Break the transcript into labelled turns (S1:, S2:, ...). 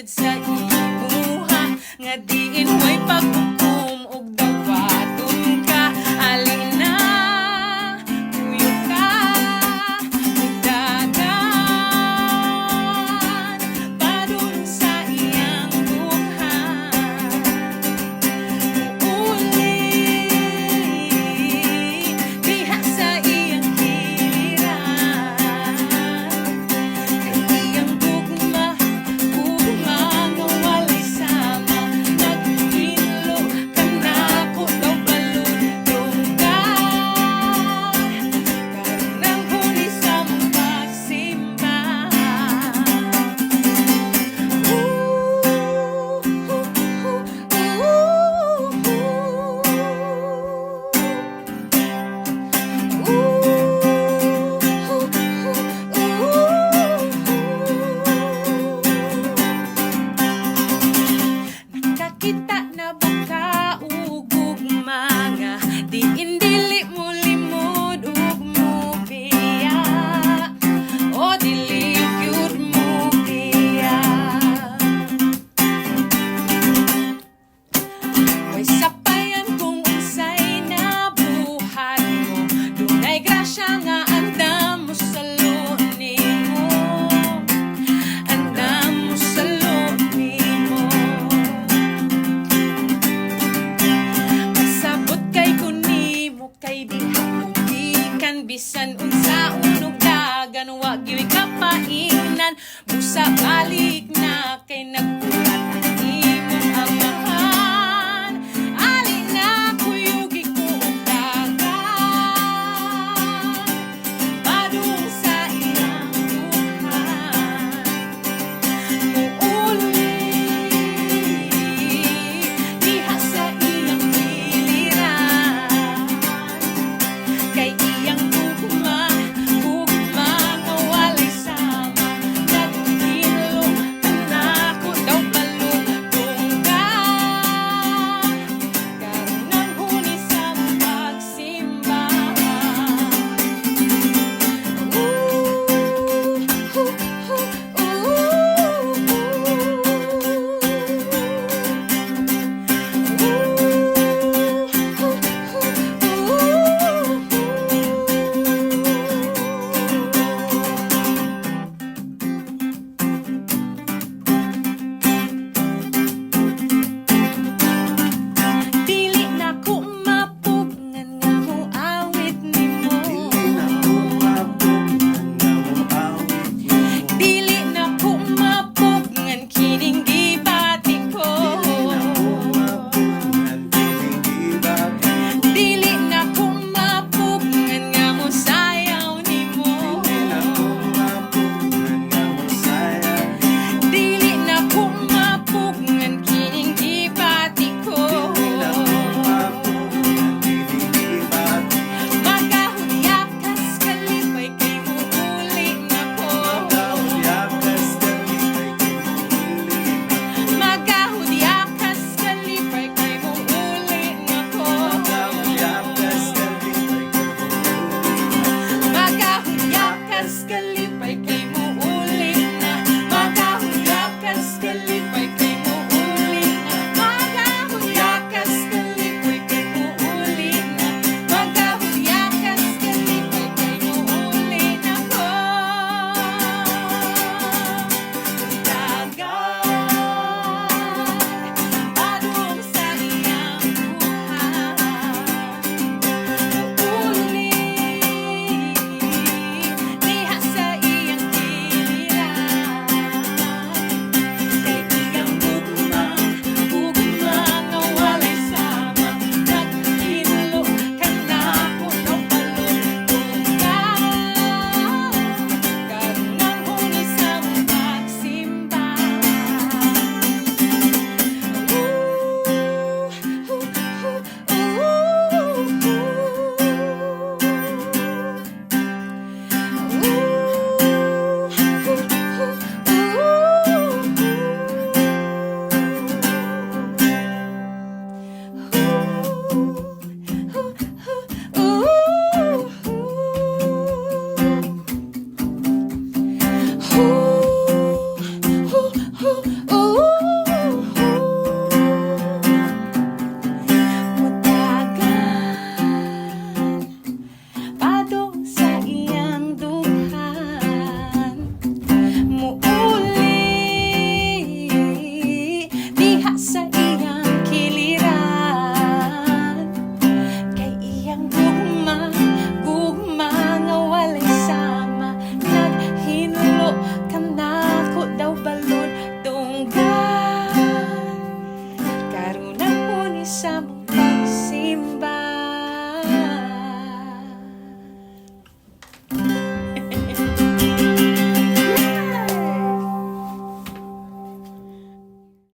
S1: sa imuha nga diin way paghukom og dawaton ka. Alina tuyo ka dagan padung sa iyang buhay. Uli diha sa iyang giliran kay iyang gugma gugma nga walay sama. Naghinlo ka nako daw baludong ka karon ang huli sa mong pagsimba. Nakakita na ba ka ug mga diin dili mo limod ug mubiya o dili gyud mo biya. Way sapayan kung unsay nabuhat mo, dunay grasya nga andam mo sa nimo, andam mo sa nimo. Pasabot kay kunimo kay diha mo gikan bisan unsa unog dagan wa gyud ka paingnan. Busa balik na kay nagbuhat ang imong amahan. Alina kuyugi ko og dagan padung sa iyang buhay. Muuli diha sa iyang giliran kay iyang gugma gugma nga walay sama. Naghinlo ka nako daw baludong ka karon ang huli sa mong pagsimba. Dili na ko mapugngan nga moawit nimo. Dili na ko mapugngan kining gibati ko. Dili na ko mapugngan nga mosayaw nimo. Dili na ko mapugngan kining gibati ko. Magahulyakas kalipay kay muuli nako. Magahulyakas kalipay kay muuli nako. Magahulyakas kalipay kay muuli na. Magahulyakas kalipay kay muuli na. Magahulyakas kalipay kay muuli na. Magahulyakas kalipay kay muuli nako. Dagan padung sa iyang buhay. Uli diha sa iyang giliran kay iyang imba